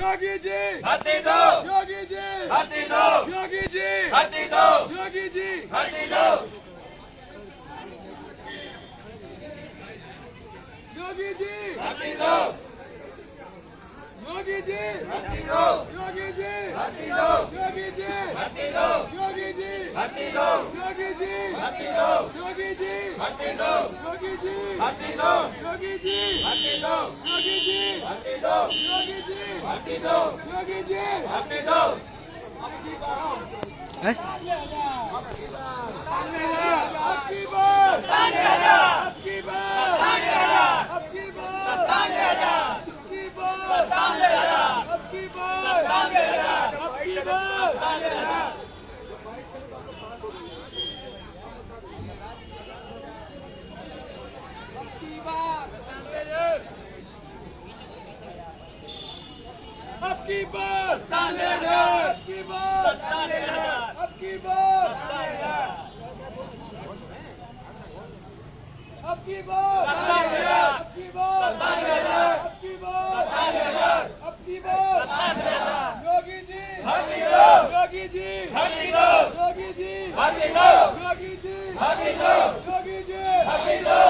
योगी जी भर्ती दो, योगी जी भर्ती दो, योगी जी भर्ती दो, योगी जी भर्ती दो, योगी जी भर्ती दो, योगी जी भर्ती दो, योगी जी भर्ती दो, योगी जी भर्ती दो, योगी जी भर्ती दो, योगी जी भर्ती दो, योगी जी भर्ती दो, योगी जी भर्ती दो, योगी जी भर्ती दो, योगी जी भर्ती दो, योगी जी भर्ती दो, योगी जी भर्ती दो। अब की बार अब की बार अब की बार अब की बार अब की बार अब की बार अब की बार अब की बार अब की बार अब की बार अब की बार अब की बार योगी जी योगी जी भर्ती दो, योगी जी भर्ती दो, योगी जी भर्ती दो, योगी जी भर्ती दो।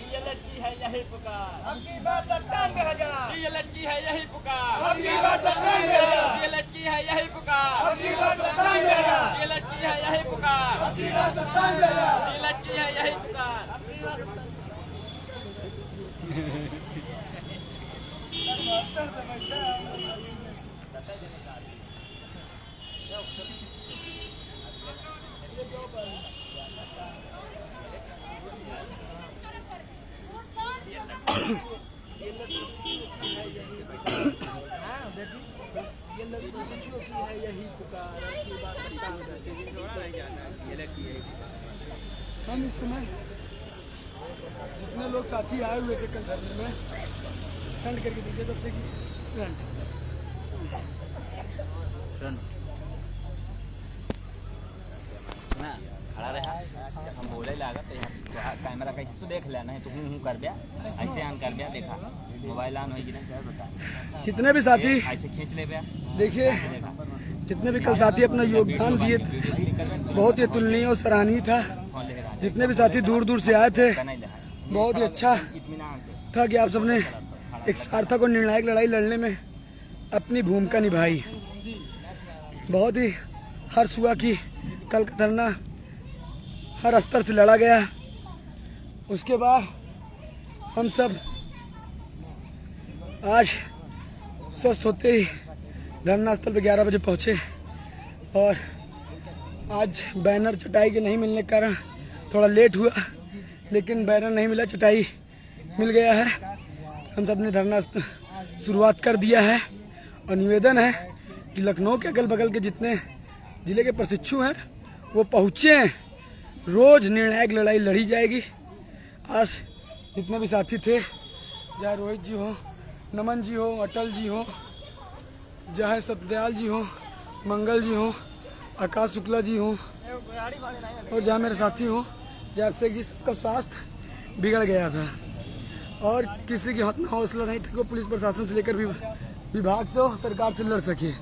ये लड़की है यही पुकार, अब की बार 97,000 ये लड़की है यही पुकार, अब की बार 97,000 ये लड़की है यही पुकार, अब की बार 97,000 ये लड़की है यही पुकार, अब की बार 97,000 ये लड़की है यही पुकार। हम इस समय जितने लोग साथी आए हुए थे कल धरने में फ्रंट करके दीजिए तब से कि फ्रंट ना खड़ा रहा हम बोले लागत तो यहाँ कैमरा कैसे तो देख लेना है तो हूँ कर दिया ऐसे ऑन कर दिया देखा मोबाइल ऑन होगी ना क्या बता जितने भी साथी ऐसे खींच ले गया देखिए जितने भी कल साथी अपना योगदान दिए थे बहुत ही अतुलनीय और सराहनीय था। जितने भी साथी दूर दूर से आए थे बहुत ही अच्छा था कि आप सबने एक सार्थक और निर्णायक लड़ाई लड़ने में अपनी भूमिका निभाई। बहुत ही हर्ष हुआ कि कल का धरना हर स्तर से लड़ा गया। उसके बाद हम सब आज स्वस्थ होते ही धरना स्थल पर 11 बजे पहुँचे और आज बैनर चटाई के नहीं मिलने के कारण थोड़ा लेट हुआ, लेकिन बैनर नहीं मिला, चटाई मिल गया है। हम सब ने धरना शुरुआत कर दिया है और निवेदन है कि लखनऊ के अगल बगल के जितने जिले के प्रशिक्षु हैं वो पहुँचे हैं। रोज़ निर्णायक लड़ाई लड़ी जाएगी। आज जितने भी साथी थे, चाहे रोहित जी हो, नमन जी हो, अटल जी हो, चाहे सत्यदयाल जी हो, मंगल जी हो, आकाश शुक्ला जी हो और जहाँ मेरे साथी हो जय अभिषेक जी, सबका स्वास्थ्य बिगड़ गया था और किसी के हाथ में हौसला नहीं था कि वो पुलिस प्रशासन से लेकर भी विभाग से और सरकार से लड़ सके।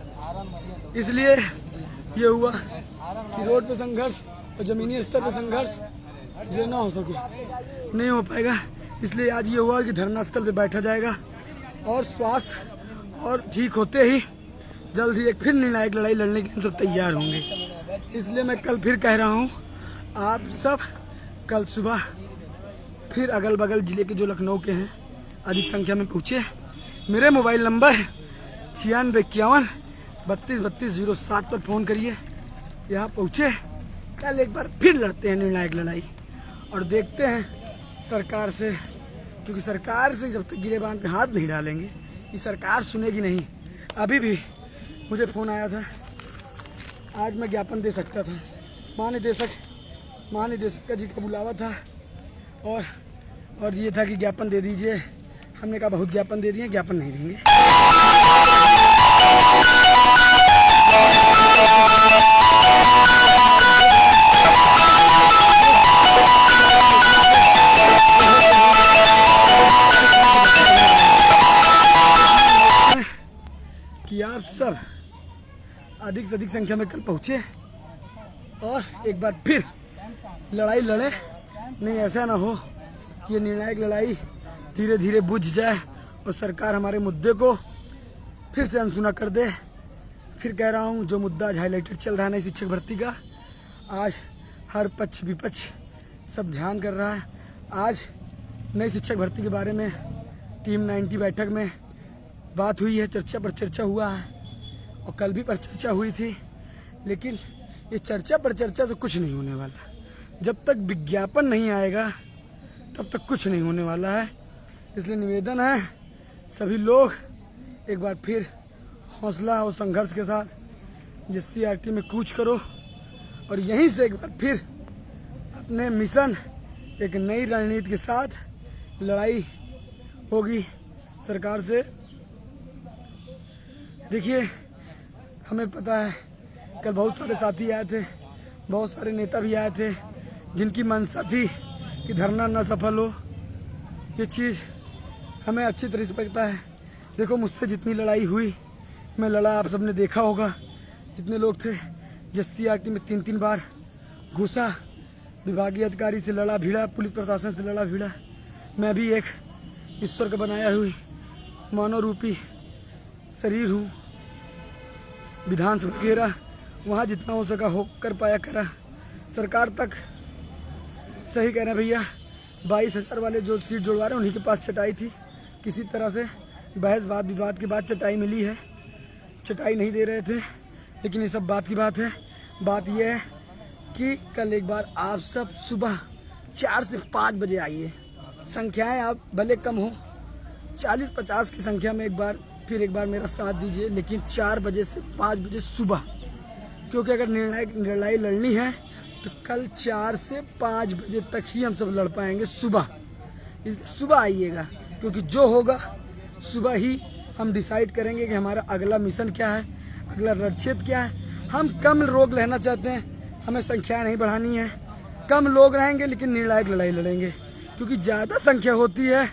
इसलिए ये हुआ कि रोड पे संघर्ष और ज़मीनी स्तर पर संघर्ष जो ना हो सके नहीं हो पाएगा। इसलिए आज ये हुआ कि धरना स्थल पे बैठा जाएगा और स्वास्थ्य और ठीक होते ही जल्द ही एक फिर निर्णायक लड़ाई लड़ने के लिए हम सब तैयार होंगे। इसलिए मैं कल फिर कह रहा हूँ, आप सब कल सुबह फिर अगल बगल ज़िले के जो लखनऊ के हैं अधिक संख्या में पहुँचे। मेरे मोबाइल नंबर 9651323207 पर फ़ोन करिए। यहाँ पहुँचे, कल एक बार फिर लड़ते हैं निर्णायक लड़ाई और देखते हैं सरकार से, क्योंकि सरकार से जब तक गिरेबान पे हाथ नहीं डालेंगे ये सरकार सुनेगी नहीं। अभी भी मुझे फ़ोन आया था, आज मैं ज्ञापन दे सकता था, महानिदेशक जी का बुलावा था और ये था कि ज्ञापन दे दीजिए। हमने कहा बहुत ज्ञापन दे दिए, ज्ञापन नहीं देंगे। कि आप सब अधिक से अधिक संख्या में कल पहुँचे और एक बार फिर लड़ाई लड़ें। नहीं ऐसा ना हो कि ये निर्णायक लड़ाई धीरे धीरे बुझ जाए और सरकार हमारे मुद्दे को फिर से अनसुना कर दे। फिर कह रहा हूँ, जो मुद्दा आज हाईलाइटेड चल रहा है नई शिक्षक भर्ती का, आज हर पक्ष विपक्ष सब ध्यान कर रहा है। आज नई शिक्षक भर्ती के बारे में टीम 90 बैठक में बात हुई है, चर्चा पर चर्चा हुआ है और कल भी पर चर्चा हुई थी। लेकिन ये चर्चा पर चर्चा से कुछ नहीं होने वाला। जब तक विज्ञापन नहीं आएगा तब तक कुछ नहीं होने वाला है। इसलिए निवेदन है, सभी लोग एक बार फिर हौसला और संघर्ष के साथ SCRT में कूच करो और यहीं से एक बार फिर अपने मिशन, एक नई रणनीति के साथ लड़ाई होगी सरकार से। देखिए, हमें पता है कल बहुत सारे साथी आए थे, बहुत सारे नेता भी आए थे जिनकी मंशा थी कि धरना न सफल हो। ये चीज़ हमें अच्छी तरह से पता है। देखो, मुझसे जितनी लड़ाई हुई मैं लड़ा, आप सबने देखा होगा। जितने लोग थे SCRT में 3-3 बार घुसा, विभागीय अधिकारी से लड़ा भिड़ा, पुलिस प्रशासन से लड़ा भिड़ा। मैं भी एक ईश्वर का बनाया हुई मानव रूपी शरीर हूँ। विधानसभा घेरा, वहाँ जितना हो सका हो कर पाया करा। सरकार तक सही कह रहे हैं भैया, 22,000 वाले जो सीट जुड़वा रहे हैं उन्हीं के पास चटाई थी। किसी तरह से बहस वाद विवाद के बाद चटाई मिली है। चटाई नहीं दे रहे थे, लेकिन ये सब बात की बात है। बात यह है कि कल एक बार आप सब सुबह 4 से 5 बजे आइए। संख्याएं आप भले कम हो, 40-50 की संख्या में एक बार मेरा साथ दीजिए, लेकिन 4 बजे से 5 बजे सुबह, क्योंकि अगर निर्णायक लड़ाई लड़नी है तो कल 4 से 5 बजे तक ही हम सब लड़ पाएंगे सुबह। इसलिए सुबह आइएगा, क्योंकि जो होगा सुबह ही हम डिसाइड करेंगे कि हमारा अगला मिशन क्या है, अगला रणक्षेत्र क्या है। हम कम लोग रहना चाहते हैं, हमें संख्या नहीं बढ़ानी है। कम लोग रहेंगे लेकिन निर्णायक लड़ाई लड़ेंगे, क्योंकि ज़्यादा संख्या होती है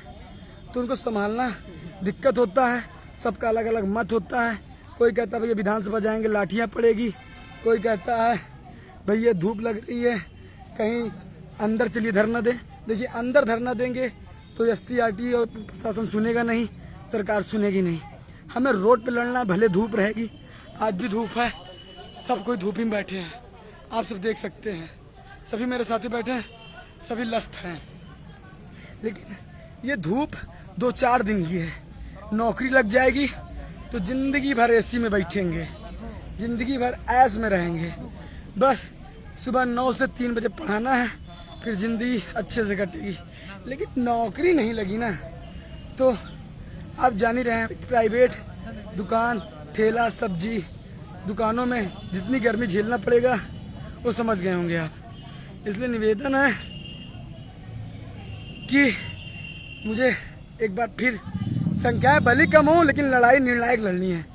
तो उनको संभालना दिक्कत होता है। सबका अलग अलग मत होता है। कोई कहता है भैया विधानसभा जाएंगे लाठियाँ पड़ेगी, कोई कहता है भैया धूप लग रही है कहीं अंदर चलिए धरना दें। देखिए, अंदर धरना देंगे तो SCRT और प्रशासन सुनेगा नहीं, सरकार सुनेगी नहीं। हमें रोड पे लड़ना, भले धूप रहेगी, आज भी धूप है, सब कोई धूप में बैठे हैं, आप सब देख सकते हैं। सभी मेरे साथी बैठे हैं, सभी लस्त हैं। लेकिन ये धूप 2-4 दिन की है। नौकरी लग जाएगी तो ज़िंदगी भर AC में बैठेंगे, ज़िंदगी भर ऐश में रहेंगे। बस सुबह 9 से 3 बजे पढ़ाना है, फिर ज़िंदगी अच्छे से कटेगी। लेकिन नौकरी नहीं लगी ना, तो आप जान ही रहे हैं, प्राइवेट दुकान, ठेला, सब्जी दुकानों में जितनी गर्मी झेलना पड़ेगा वो समझ गए होंगे आप। इसलिए निवेदन है कि मुझे एक बार फिर, संख्याएं भले कम हो लेकिन लड़ाई निर्णायक लड़नी है।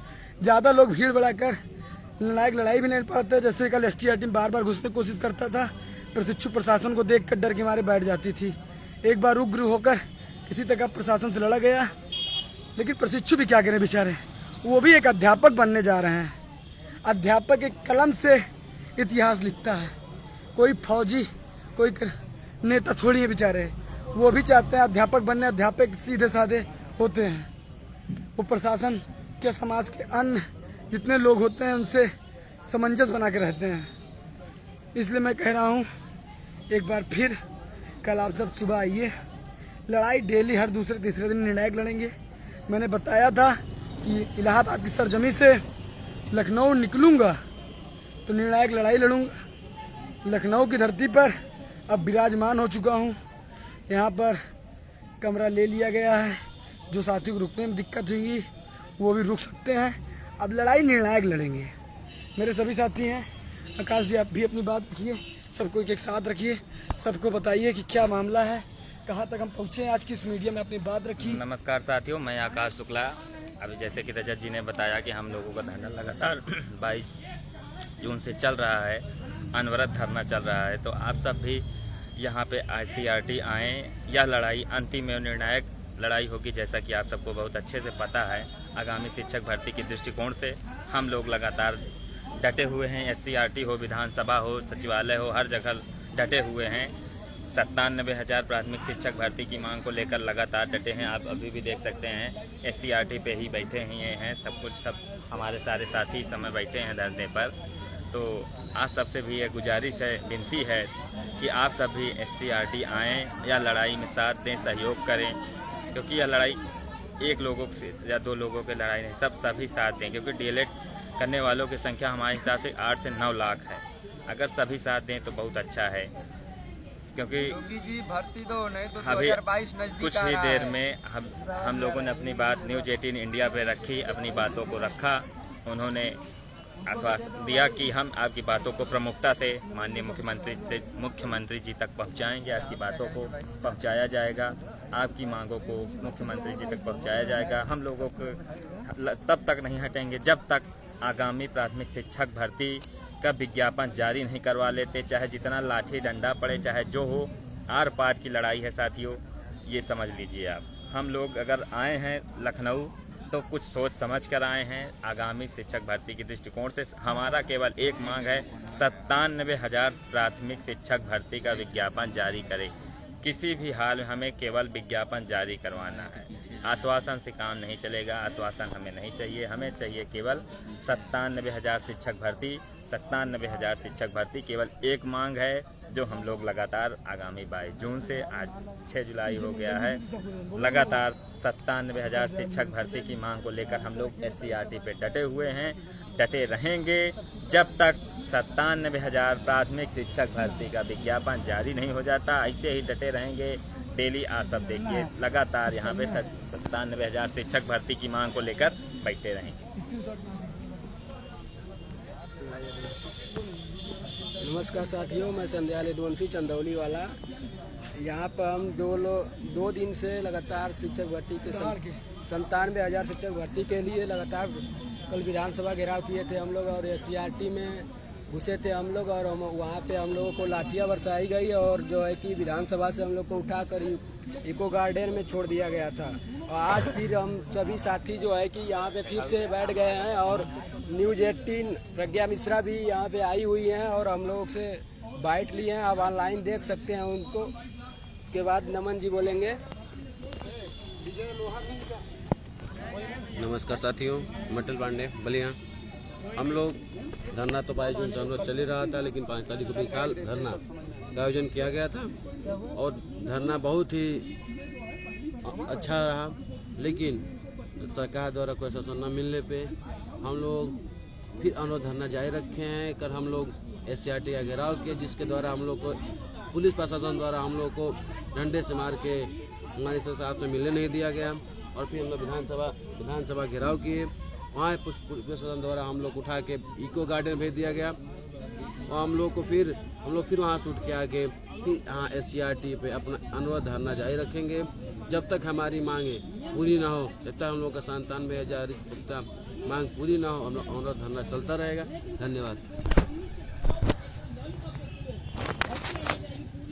ज़्यादा लोग भीड़ बढ़ाकर निर्णायक लड़ाई भी नहीं पाते। जैसे कल STRT में बार घुसने की कोशिश करता था, प्रशिक्षु प्रशासन को देखकर डर के मारे बैठ जाती थी। एक बार उग्र होकर किसी तरह प्रशासन से लड़ा गया, लेकिन प्रशिक्षु भी क्या करें बेचारे, वो भी एक अध्यापक बनने जा रहे हैं। अध्यापक एक कलम से इतिहास लिखता है, कोई फौजी, कोई नेता थोड़ी है बेचारे। वो भी चाहते हैं अध्यापक बनने। अध्यापक सीधे साधे होते हैं, वो प्रशासन के, समाज के अन्य जितने लोग होते हैं उनसे सामंजस्य बना के रहते हैं। इसलिए मैं कह रहा हूँ, एक बार फिर कल आप सब सुबह आइए। लड़ाई डेली हर दूसरे तीसरे दिन निर्णायक लड़ेंगे। मैंने बताया था कि इलाहाबाद की सरजमी से लखनऊ निकलूँगा तो निर्णायक लड़ाई लड़ूंगा। लखनऊ की धरती पर अब विराजमान हो चुका हूँ। यहाँ पर कमरा ले लिया गया है। जो साथियों को रुकने में दिक्कत हुई वो भी रुक सकते हैं। अब लड़ाई निर्णायक लड़ेंगे। मेरे सभी साथी हैं। आकाश जी, आप भी अपनी बात रखिए, सबको एक साथ रखिए, सबको बताइए कि क्या मामला है, कहाँ तक हम पहुँचे हैं, आज किस मीडिया में अपनी बात रखी। नमस्कार साथियों, मैं आकाश शुक्ला। अभी जैसे कि रजत जी ने बताया कि हम लोगों का धरना लगातार 22 जून से चल रहा है, अनवरत धरना चल रहा है। तो आप सब भी यहाँ पे SCRT आएँ। यह लड़ाई अंतिम एवं निर्णायक लड़ाई होगी, जैसा कि आप सबको बहुत अच्छे से पता है। आगामी शिक्षक भर्ती के दृष्टिकोण से हम लोग लगातार डटे हुए हैं। SCRT हो, विधानसभा हो, सचिवालय हो, हर जगह डटे हुए हैं। 97,000 प्राथमिक शिक्षक भर्ती की मांग को लेकर लगातार डटे हैं। आप अभी भी देख सकते हैं SCRT पे ही बैठे हैं, सब हमारे सारे साथी इस समय बैठे हैं धरने पर। तो आप सबसे भी ये गुजारिश है, विनती है कि आप सभी SCRT आएँ या लड़ाई में साथ दें, सहयोग करें, क्योंकि यह लड़ाई एक लोगों से या 2 लोगों की लड़ाई नहीं, सभी साथ दें, क्योंकि DLED करने वालों की संख्या हमारे हिसाब से 8 से 9 लाख है। अगर सभी साथ दें तो बहुत अच्छा है, क्योंकि जी भर्ती तो नहीं तो अभी 2022 नजदीक कुछ ही देर में हम लोगों ने अपनी बात न्यूज़ 18 इंडिया पे रखी, अपनी बातों को रखा। उन्होंने आश्वासन दिया कि हम आपकी बातों को प्रमुखता से माननीय मुख्यमंत्री जी तक पहुंचाएंगे, आपकी बातों को पहुंचाया जाएगा, आपकी मांगों को मुख्यमंत्री जी तक पहुंचाया जाएगा। हम लोगों को तब तक नहीं हटेंगे जब तक आगामी प्राथमिक शिक्षक भर्ती का विज्ञापन जारी नहीं करवा लेते, चाहे जितना लाठी डंडा पड़े, चाहे जो हो। आर पार की लड़ाई है साथियों, ये समझ लीजिए आप। हम लोग अगर आए हैं लखनऊ तो कुछ सोच समझ कर आए हैं। आगामी शिक्षक भर्ती के दृष्टिकोण से हमारा केवल एक मांग है, 97,000 प्राथमिक शिक्षक भर्ती का विज्ञापन जारी करें। किसी भी हाल में हमें केवल विज्ञापन जारी करवाना है। आश्वासन से काम नहीं चलेगा, आश्वासन हमें नहीं चाहिए, हमें चाहिए केवल 97,000 शिक्षक भर्ती। 97,000 शिक्षक भर्ती केवल एक मांग है, जो हम लोग लगातार आगामी 22 जून से आज 6 जुलाई हो गया है, लगातार 97,000 शिक्षक भर्ती की मांग को लेकर हम लोग SCRT पे डटे हुए हैं, डटे रहेंगे जब तक 97,000 प्राथमिक शिक्षक भर्ती का विज्ञापन जारी नहीं हो जाता। ऐसे ही डटे रहेंगे। डेली आप सब देखिए लगातार यहाँ पे 97,000 शिक्षक भर्ती की मांग को लेकर बैठे रहेंगे। नमस्कार साथियों, मैं संध्याल डोनसी चंदौली वाला। यहाँ पर हम 2 दिन से लगातार शिक्षक भर्ती के 97,000 शिक्षक भर्ती के लिए लगातार कल विधानसभा घेराव किए थे हम लोग, और SCRT में घुसे थे हम लोग, और वहाँ पे हम लोगों को लाठियाँ बरसाई गई, और जो है कि विधानसभा से हम लोग को उठाकर इको गार्डन में छोड़ दिया गया था। और आज फिर हम सभी साथी जो है कि यहाँ पे फिर से बैठ गए हैं, और न्यूज़ 18 प्रज्ञा मिश्रा भी यहाँ पे आई हुई हैं और हम लोग से बाइट लिए हैं। आप ऑनलाइन देख सकते हैं उनको। उसके बाद नमन जी बोलेंगे। नमस्कार साथियों, मटल पांडे बलिया। हम लोग धरना तो 22 जून से हम लोग चल ही रहा था, लेकिन 5 तारीख को भी साल धरना का आयोजन किया गया था और धरना बहुत ही अच्छा रहा। लेकिन सरकार द्वारा कोई शासन न मिलने पे हम लोग फिर अनुरोध धरना जारी रखे हैं। कल हम लोग SCRT का घेराव किए, जिसके द्वारा हम लोग को पुलिस प्रशासन द्वारा हम लोग को डंडे से मार के हमारे साहब से मिलने नहीं दिया गया। और फिर हम लोग विधानसभा घेराव किए, वहाँ पुलिस प्रशासन द्वारा हम लोग उठा के इको गार्डन भेज दिया गया। और हम लोग फिर वहाँ से उठ के आके फिर यहाँ SCRT पे अपना अनुरोध धरना जारी रखेंगे जब तक हमारी मांगे पूरी ना हो। जब तक हम लोग का 97,000 मांग पूरी ना हो, हम लोग अनुरोध धरना चलता रहेगा। धन्यवाद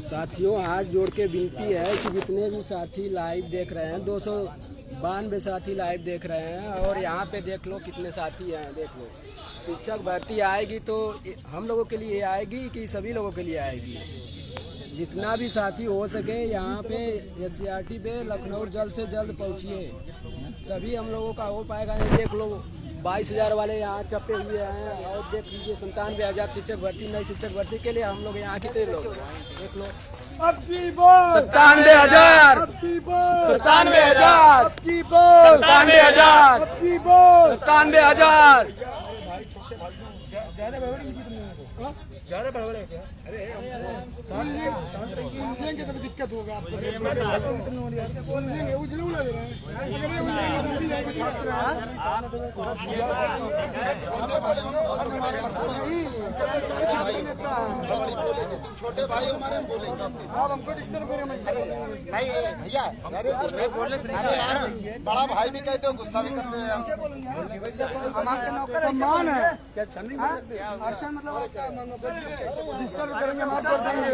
साथियों, हाथ जोड़ के विनती है कि जितने भी साथी लाइव देख रहे हैं, 292 साथी लाइव देख रहे हैं, और यहाँ पे देख लो कितने साथी हैं, देख लो। शिक्षक भर्ती आएगी तो हम लोगों के लिए आएगी कि सभी लोगों के लिए आएगी? जितना भी साथी हो सके यहाँ पे SCRT पे लखनऊ जल्द से जल्द पहुँचिए, तभी हम लोगों का हो पाएगा। नहीं देख लो 22,000 वाले यहाँ चपे हुए हैं, और देख लीजिए 97,000 शिक्षक भर्ती, नई शिक्षक भर्ती के लिए हम लोग यहाँ कितने लोग देख लो। 97,000 97,000 97,000 तो दिक्कत होगा आपको। छोटे भाई हमारे हम बोलेंगे। आप हमको डिस्टर्ब करेंगे। नहीं भैया, अरे अरे यार, बड़ा भाई भी कहते हो, गुस्सा भी करते हो यार। सम्मान है क्या? अच्छा नहीं अच्छा मतलब डिस्टर्ब करेंगे, माफ कर देंगे।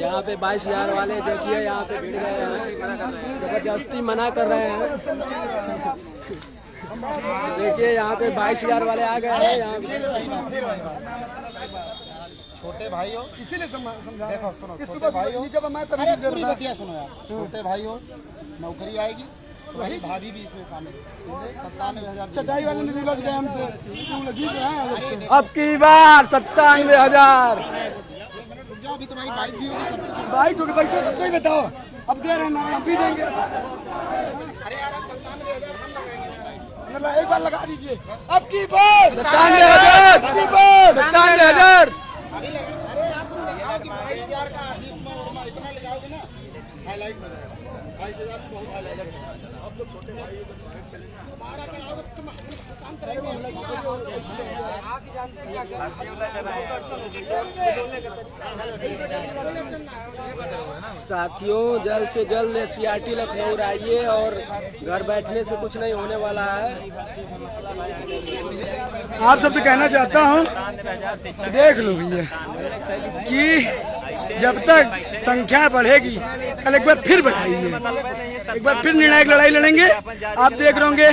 यहाँ पे 22,000 वाले देखिए यहाँ पे भिड़ गए हैं, जबरदस्ती मना कर रहे हैं। देखिए यहाँ पे 22,000 वाले आ गए हैं यहाँ पे। छोटे भाई हो, इसीलिए समझा देखो सुनो, छोटे भाई हो, जब मैं तभी अरे पूरी बतिया सुनो यार। छोटे भाई हो, नौकरी आएगी, तुम्हारी भाभी भी इसमें शामिल है। 97,000 चटाई वाले ने दिलवा दिया हमसे। अब की बार 97,000 जाओ, अभी तुम्हारी बाइक भी होगी, सब कुछ। बाइक होगी, बैठो सबको ही बताओ। अब दे रहे हैं ना, अब भी देंगे। अरे यार 97,000 हम लगाएंगे ना। एक बार लगा दीजिए। अब की बार 97,000 अभी लगा। अरे यार तुम लगाओ कि 22,000 का आशीष में वर्मा इतना लगाओगे ना, हाईलाइट हो जाएगा। 22,000 में बहुत हाईलाइट हो जाएगा। आप लोग छोटे भाई हो, तुम्हारा कराओगे तुम शांत रहेंगे। आप ही जानते हैं क्या साथियों, जल्द से जल्द CRT लखनऊ आइए और घर बैठने से कुछ नहीं होने वाला है। आप सबसे कहना चाहता हूँ, देख लो भैया कि जब तक संख्या बढ़ेगी, कल एक बार फिर बढ़ाइए, एक बार फिर निर्णायक लड़ाई लड़ेंगे। आप देख रहे होंगे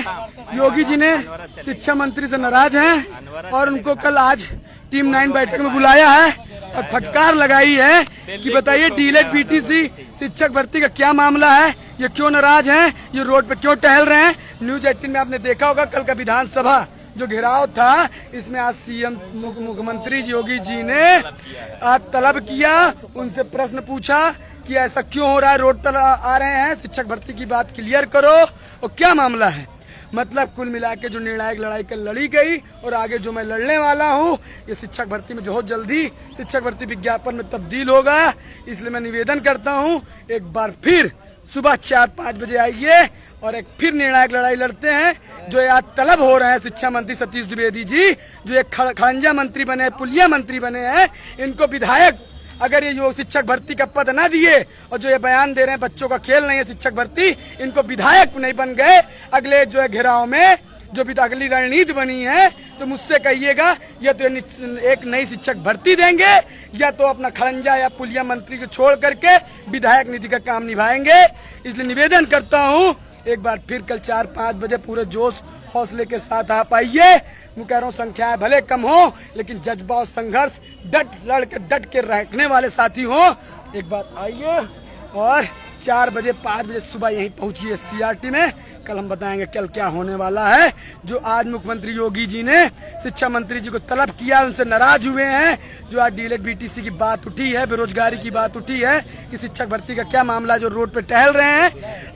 योगी जी ने शिक्षा मंत्री से नाराज हैं और उनको कल आज टीम 9 बैठक में बुलाया है और फटकार लगाई है कि बताइए डीएलएड बीटीसी शिक्षक भर्ती का क्या मामला है, ये क्यों नाराज हैं, ये रोड पे क्यों टहल रहे हैं। न्यूज 18 में आपने देखा होगा कल का विधानसभा जो घेराव था, इसमें आज सीएम मुख्यमंत्री योगी जी ने आज तलब किया, उनसे प्रश्न पूछा कि ऐसा क्यों हो रहा है, रोड पर आ रहे हैं, शिक्षक भर्ती की बात क्लियर करो और क्या मामला है। मतलब कुल मिला के जो निर्णायक लड़ाई कल लड़ी गई और आगे जो मैं लड़ने वाला हूँ, ये शिक्षक भर्ती में बहुत जल्दी शिक्षक भर्ती विज्ञापन में तब्दील होगा। इसलिए मैं निवेदन करता हूँ, एक बार फिर सुबह 4-5 बजे आइए और एक फिर निर्णायक लड़ाई लड़ते हैं। जो आज तलब हो रहे हैं शिक्षा मंत्री सतीश द्विवेदी जी, जो एक खड़ंजा मंत्री बने, पुलिया मंत्री बने हैं, इनको विधायक अगर ये जो शिक्षक भर्ती का पद ना दिए और जो ये बयान दे रहे हैं बच्चों का खेल नहीं है शिक्षक भर्ती, इनको विधायक नहीं बन गए, अगले जो है घेराव में जो भी अगली रणनीति बनी है तो मुझसे कहिएगा, या तो एक नई शिक्षक भर्ती देंगे या तो अपना खड़ंजा या पुलिया मंत्री को छोड़ करके विधायक नीति का काम निभाएंगे। इसलिए निवेदन करता हूँ, एक बार फिर कल 4-5 बजे पूरे जोश हौसले के साथ आप आइए। मैं कह रहा हूँ संख्याएं भले कम हो, लेकिन जज्बा और संघर्ष डट के रखने वाले साथी हो। एक बार आइए और 4 बजे 5 बजे सुबह यहीं पहुंचिए CRT में। कल हम बताएंगे कल क्या होने वाला है। जो आज मुख्यमंत्री योगी जी ने शिक्षा मंत्री जी को तलब किया, उनसे नाराज हुए हैं। जो आज डीएलएड बीटीसी की बात उठी है, बेरोजगारी की बात उठी है कि शिक्षक भर्ती का क्या मामला, जो रोड पे टहल रहे हैं।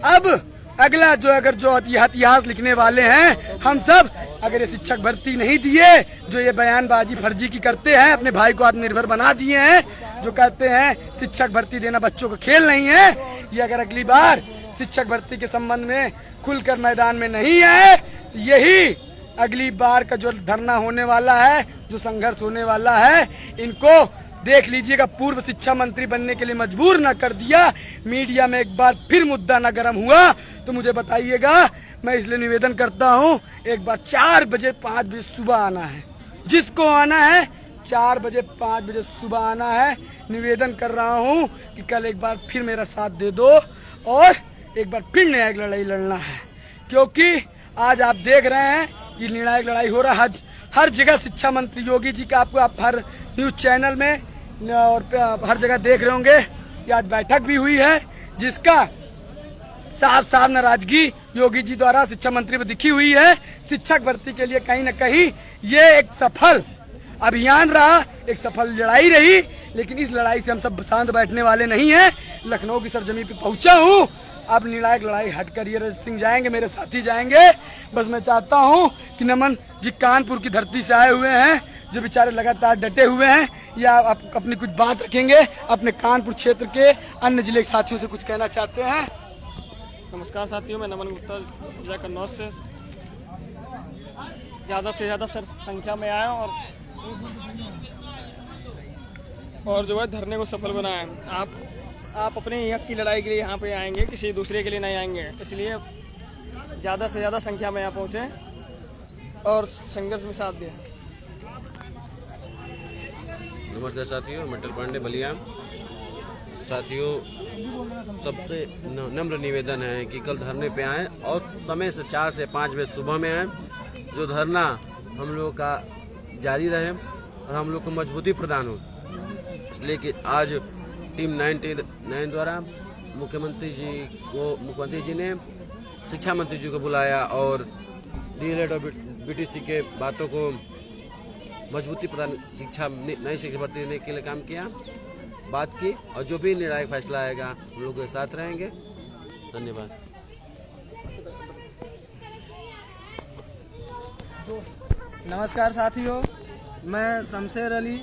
अब अगला जो अगर जो इतिहास लिखने वाले हैं हम सब, अगर ये शिक्षक भर्ती नहीं दिए, जो ये बयानबाजी फर्जी की करते हैं, अपने भाई को आत्मनिर्भर बना दिए हैं, जो कहते हैं शिक्षक भर्ती देना बच्चों को खेल नहीं है, ये अगर अगली बार शिक्षक भर्ती के संबंध में खुलकर मैदान में नहीं आए, तो यही अगली बार का जो धरना होने वाला है, जो संघर्ष होने वाला है, इनको देख लीजिएगा पूर्व शिक्षा मंत्री बनने के लिए मजबूर न कर दिया। मीडिया में एक बार फिर मुद्दा न गर्म हुआ तो मुझे बताइएगा। मैं इसलिए निवेदन करता हूं, एक बार 4 बजे 5 बजे सुबह आना है, जिसको आना है 4 बजे 5 बजे सुबह आना है। निवेदन कर रहा हूं कि कल एक बार फिर मेरा साथ दे दो और एक बार फिर निर्णायक लड़ाई लड़ना है, क्योंकि आज आप देख रहे हैं कि निर्णायक लड़ाई हो रहा है हर जगह। शिक्षा मंत्री योगी जी का आपको आप हर न्यूज चैनल में और हर जगह देख रहे होंगे कि आज बैठक भी हुई है, जिसका साफ नाराजगी योगी जी द्वारा शिक्षा मंत्री पर दिखी हुई है। शिक्षक भर्ती के लिए कहीं न कहीं ये एक सफल अभियान रहा, एक सफल लड़ाई रही, लेकिन इस लड़ाई से हम सब शांत बैठने वाले नहीं हैं। लखनऊ की सरजमी पे पहुंचा हूं, अब निर्णायक लड़ाई हटकर ये सिंह जाएंगे, मेरे साथी जाएंगे। बस मैं चाहता हूं कि नमन जी कानपुर की धरती से आए हुए हैं, जो बेचारे लगातार डटे हुए हैं, या आप अपनी कुछ बात रखेंगे, अपने कानपुर क्षेत्र के अन्य जिले के साथियों से कुछ कहना चाहते हैं। नमस्कार साथियों, मैं नमन गुप्ता जिला कन्नौज से। ज़्यादा से ज़्यादा संख्या में आए और जो है धरने को सफल बनाएं। आप अपने हक की लड़ाई के लिए यहाँ पे आएंगे, किसी दूसरे के लिए नहीं आएंगे, इसलिए ज़्यादा से ज़्यादा संख्या में यहाँ पहुँचें और संघर्ष में साथ दें। नमस्कार साथियों, मेटल पांडे बलिया। साथियों, सबसे नम्र निवेदन है कि कल धरने पे आएँ और समय से 4 से 5 बजे सुबह में आएँ। जो धरना हम लोग का जारी रहे और हम लोग को मजबूती प्रदान हो, इसलिए कि आज टीम 99 द्वारा मुख्यमंत्री जी ने शिक्षा मंत्री जी को बुलाया और डीएलएड और बीटीसी के बातों को मजबूती प्रदान नई शिक्षा भर्ती देने के लिए काम किया, बात की, और जो भी निर्णायक फैसला आएगा हम लोग के साथ रहेंगे। धन्यवाद। नमस्कार साथियों, मैं शमशेर अली,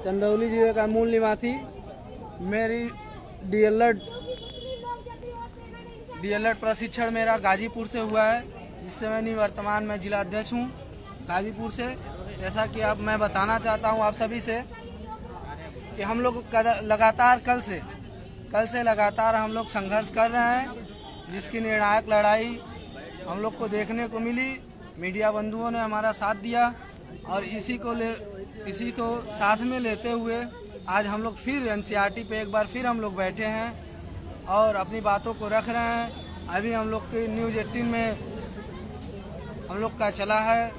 चंदौली जिले का मूल निवासी। मेरी डीएलएड प्रशिक्षण मेरा गाजीपुर से हुआ है, जिससे मैं वर्तमान में जिला अध्यक्ष हूँ गाजीपुर से। जैसा कि अब मैं बताना चाहता हूँ आप सभी से कि हम लोग लगातार कल से लगातार हम लोग संघर्ष कर रहे हैं, जिसकी निर्णायक लड़ाई हम लोग को देखने को मिली। मीडिया बंधुओं ने हमारा साथ दिया और इसी को साथ में लेते हुए आज हम लोग फिर एनसीईआरटी पे एक बार फिर हम लोग बैठे हैं और अपनी बातों को रख रहे हैं। अभी हम लोग के न्यूज़ 18 में हम लोग का चला है,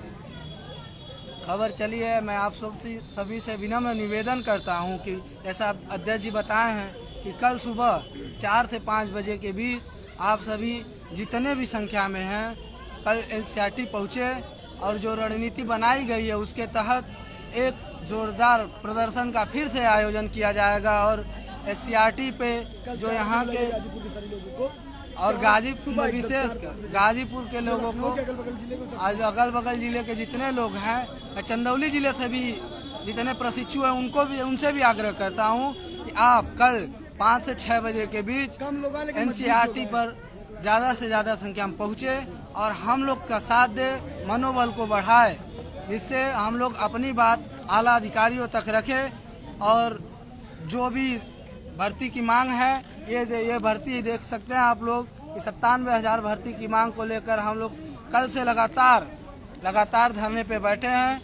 खबर चली है। मैं आप सभी से विनम्र निवेदन करता हूं कि जैसा अध्यक्ष जी बताए हैं कि कल सुबह 4 से 5 बजे के बीच आप सभी जितने भी संख्या में हैं कल एनसीईआरटी पहुँचे और जो रणनीति बनाई गई है उसके तहत एक जोरदार प्रदर्शन का फिर से आयोजन किया जाएगा और एनसीईआरटी पे जो यहाँ के और गाजीपुर विशेष गाजीपुर के लोगों को, आज अगल बगल जिले के जितने लोग हैं, चंदौली जिले से भी जितने प्रशिक्षु हैं उनसे भी आग्रह करता हूं कि आप कल 5 से 6 बजे के बीच एनसीईआरटी पर ज़्यादा से ज़्यादा संख्या में पहुँचे और हम लोग का साथ दे, मनोबल को बढ़ाए, जिससे हम लोग अपनी बात आला अधिकारियों तक रखें और जो भी भर्ती की मांग है ये भर्ती देख सकते हैं आप लोग कि 97,000 भर्ती की मांग को लेकर हम लोग कल से लगातार धरने पे बैठे हैं।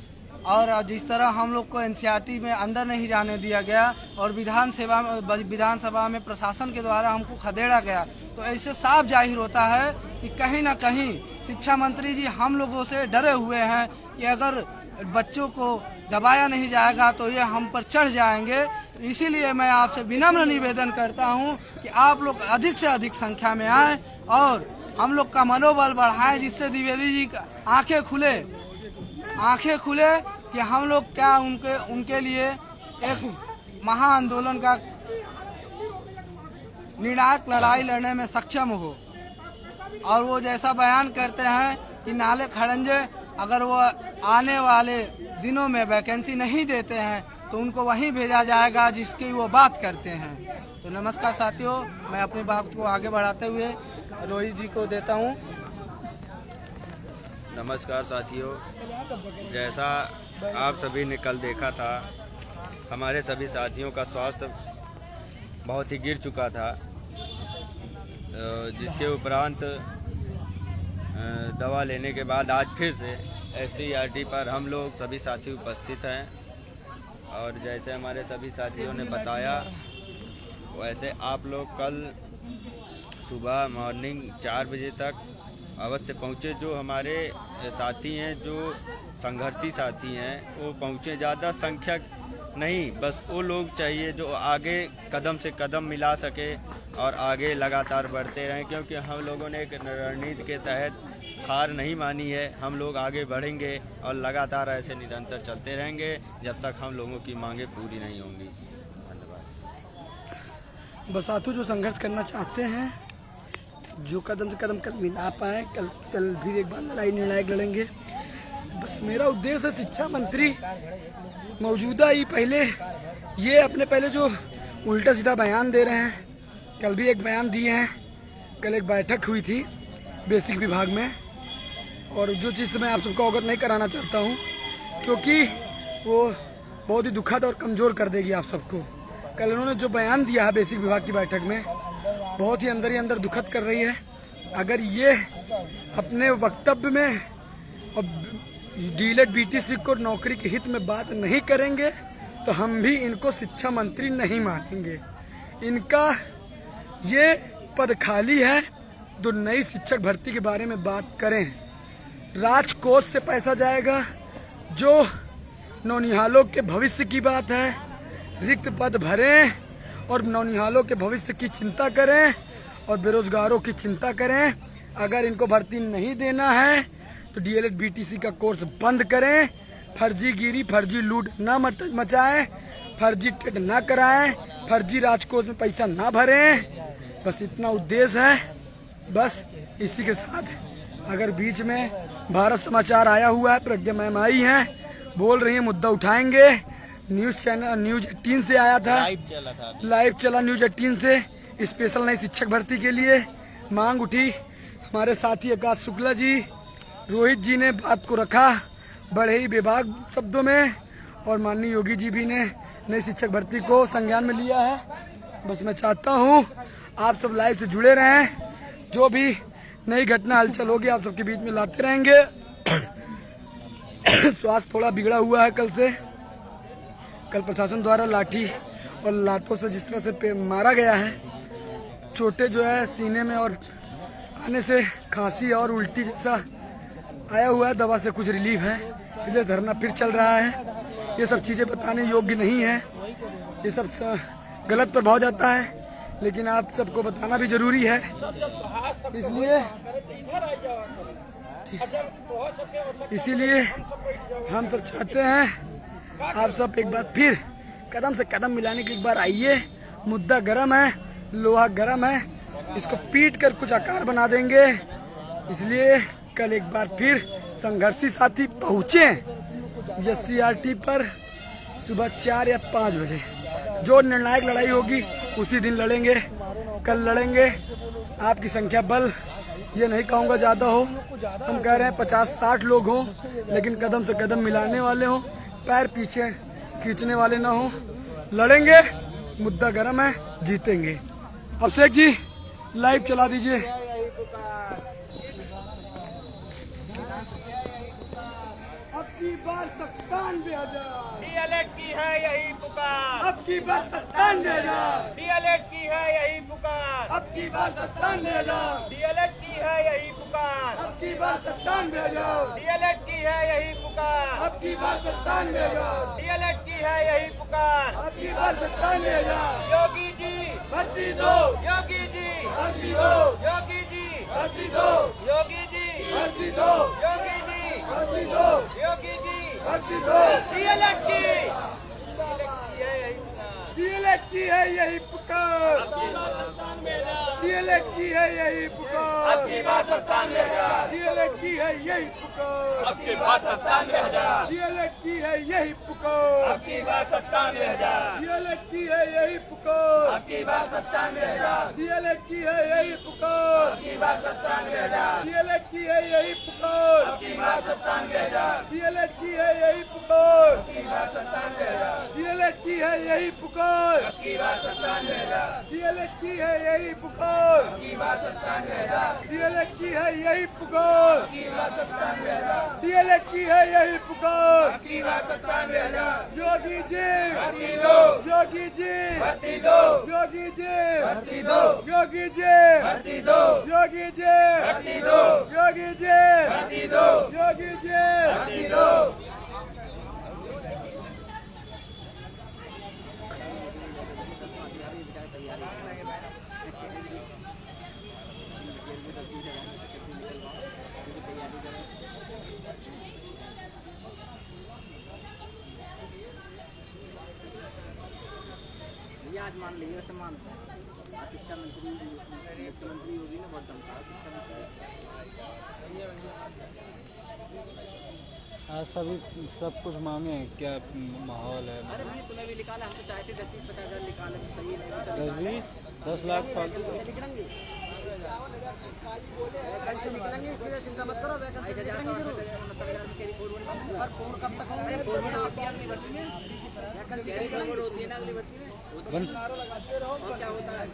और जिस तरह हम लोग को एनसीईआरटी में अंदर नहीं जाने दिया गया और विधानसभा में प्रशासन के द्वारा हमको खदेड़ा गया, तो ऐसे साफ जाहिर होता है कि कहीं ना कहीं शिक्षा मंत्री जी हम लोगों से डरे हुए हैं कि अगर बच्चों को दबाया नहीं जाएगा तो ये हम पर चढ़ जाएंगे। इसीलिए मैं आपसे विनम्र निवेदन करता हूं कि आप लोग अधिक से अधिक संख्या में आएँ और हम लोग का मनोबल बढ़ाएं, जिससे द्विवेदी जी का आंखें खुले कि हम लोग क्या उनके लिए एक महा आंदोलन का निर्णायक लड़ाई लड़ने में सक्षम हो। और वो जैसा बयान करते हैं कि नाले खड़ंजे अगर वो आने वाले दिनों में वैकेंसी नहीं देते हैं तो उनको वहीं भेजा जाएगा जिसकी वो बात करते हैं। तो नमस्कार साथियों, मैं अपनी बात को आगे बढ़ाते हुए रोहित जी को देता हूँ। नमस्कार साथियों, जैसा आप सभी ने कल देखा था, हमारे सभी साथियों का स्वास्थ्य बहुत ही गिर चुका था, जिसके उपरांत दवा लेने के बाद आज फिर से एनसीईआरटी पर हम लोग सभी साथी उपस्थित हैं। और जैसे हमारे सभी साथियों ने बताया वैसे आप लोग कल सुबह मॉर्निंग 4 बजे तक अवश्य पहुँचे। जो हमारे साथी हैं, जो संघर्षी साथी हैं, वो पहुँचे। ज़्यादा संख्या नहीं, बस वो लोग चाहिए जो आगे कदम से कदम मिला सके और आगे लगातार बढ़ते रहें, क्योंकि हम लोगों ने एक रणनीति के तहत हार नहीं मानी है। हम लोग आगे बढ़ेंगे और लगातार ऐसे निरंतर चलते रहेंगे जब तक हम लोगों की मांगें पूरी नहीं होंगी। धन्यवाद। बस साथियों, जो संघर्ष करना चाहते हैं, जो कदम से कदम कल मिला पाए, कल फिर एक बार लड़ाई निर्णायक लड़ेंगे। बस मेरा उद्देश्य है शिक्षा मंत्री मौजूदा ही पहले जो उल्टा सीधा बयान दे रहे हैं, कल भी एक बयान दिए हैं। कल एक बैठक हुई थी बेसिक विभाग में, और जो चीज़ से मैं आप सबको अवगत नहीं कराना चाहता हूँ, क्योंकि वो बहुत ही दुखद और कमज़ोर कर देगी आप सबको। कल उन्होंने जो बयान दिया है बेसिक विभाग की बैठक में, बहुत ही अंदर दुखद कर रही है। अगर ये अपने वक्तव्य में और डीएलएड बीटीसी को नौकरी के हित में बात नहीं करेंगे तो हम भी इनको शिक्षा मंत्री नहीं मानेंगे। इनका ये पद खाली है, तो नई शिक्षक भर्ती के बारे में बात करें। राजकोष से पैसा जाएगा, जो नौनिहालों के भविष्य की बात है। रिक्त पद भरें और नौनिहालों के भविष्य की चिंता करें और बेरोजगारों की चिंता करें। अगर इनको भर्ती नहीं देना है तो डीएलएड बीटीसी का कोर्स बंद करें। फर्जीगिरी, फर्जी लूट ना मचाएं, फर्जी टेट ना कराएं, फर्जी राजकोष में पैसा ना भरें। बस इतना उद्देश्य है। बस इसी के साथ अगर बीच में भारत समाचार आया हुआ है, प्रज्ञा मैम आई हैं, बोल रही हैं मुद्दा उठाएंगे। न्यूज़ चैनल न्यूज़ 18 से आया था, लाइव चला न्यूज़ 18 से स्पेशल नई शिक्षक भर्ती के लिए मांग उठी। हमारे साथी आकाश शुक्ला जी, रोहित जी ने बात को रखा बड़े ही बेबाक शब्दों में, और माननीय योगी जी भी ने नई शिक्षक भर्ती को संज्ञान में लिया है। बस मैं चाहता हूँ आप सब लाइव से जुड़े रहें, जो भी नई घटना हलचल होगी आप सबके बीच में लाते रहेंगे। स्वास्थ्य थोड़ा बिगड़ा हुआ है कल से। कल प्रशासन द्वारा लाठी और लातों से जिस तरह से मारा गया है, चोटें जो है सीने में और आने से खांसी और उल्टी जैसा आया हुआ है। दवा से कुछ रिलीफ है, इसलिए धरना फिर चल रहा है। ये सब चीज़ें बताने योग्य नहीं है, ये सब गलत प्रभाव जाता है, लेकिन आप सबको बताना भी जरूरी है। इसीलिए हम सब चाहते हैं आप सब एक बार फिर कदम से कदम मिलाने की एक बार आइए। मुद्दा गर्म है, लोहा गर्म है, इसको पीट कर कुछ आकार बना देंगे। इसलिए कल एक बार फिर संघर्षी साथी पहुँचे SCRT पर सुबह 4 या 5 बजे। जो निर्णायक लड़ाई होगी उसी दिन लड़ेंगे, कल लड़ेंगे। आपकी संख्या बल ये नहीं कहूँगा ज़्यादा हो, हम कह रहे हैं 50-60 लोग हों, लेकिन कदम से कदम मिलाने वाले हों, पैर पीछे खींचने वाले ना हों। लड़ेंगे, मुद्दा गर्म है, जीतेंगे। अभिषेक जी लाइव चला दीजिए। अब की बार 97,000 डीएलएड की है यही पुकार, अब की बार 97,000 डीएलएड की है यही पुकार, अब की बार 97,000 डीएलएड की है यही पुकार, अब की बार 97,000 डीएलएड की है यही पुकार, अब की बार 97,000 डीएलएड की है यही पुकार। अब की बार 97,000 योगी जी भर्ती दो, योगी जी भर्ती दो, योगी जी भर्ती दो, योगी जी भर्ती दो, योगी जी भर्ती दो, योगी जी भर्ती दो। डीएलएड की डीएलएड की है यही पुकार, डीएलएड की है यही पुकार, अब की बार 97,000, डीएलएड की है यही पुकार, अब की बार 97,000, डीएलएड की है यही पुकार, अब की बार 97,000, डीएलएड की है यही पुकार, अब की बार 97,000, डीएलएड की है यही पुकार, अब की बार 97,000, डीएलएड की है यही पुकार, अब की बार 97,000, डीएलएड की है यही पुकार, अब की बार 97,000, डीएलएड की है यही पुकार, अब की बार 97,000, डीएलएड की है यही पुकार, अब की बार 97,000, डीएलएड की है यही पुकार, अब की बार 97,000, डीएलएड की है यही पुकार। अब की बार 97,000, योगी जी भर्ती दो, योगी जी भर्ती दो, योगी जी भर्ती दो, योगी जी भर्ती दो, योगी जी भर्ती दो, योगी जी भर्ती दो, योगी जी भर्ती दो। आज मान लीजिए सम्मान आज शिक्षा मंत्री मुख्यमंत्री योगी ने बहुत दम कहा। आज सभी सब कुछ मांगे हैं, क्या माहौल है? अरे भाई तुम्हें भी निकाला, हम तो चाहते 10-20-50 हज़ार निकाले, सही नहीं 10-20 10 लाख फालतू निकलेंगे। वैकेंसी निकलेंगे, इसके लिए चिंता मत करो, वैकेंसी निकलेंगे जरूर। पर पूर्ण कब तक होंगे? वैकेंसी निकलेंगी। होती है ना अगली भर्ती में, लगाते रहो, क्या होता है।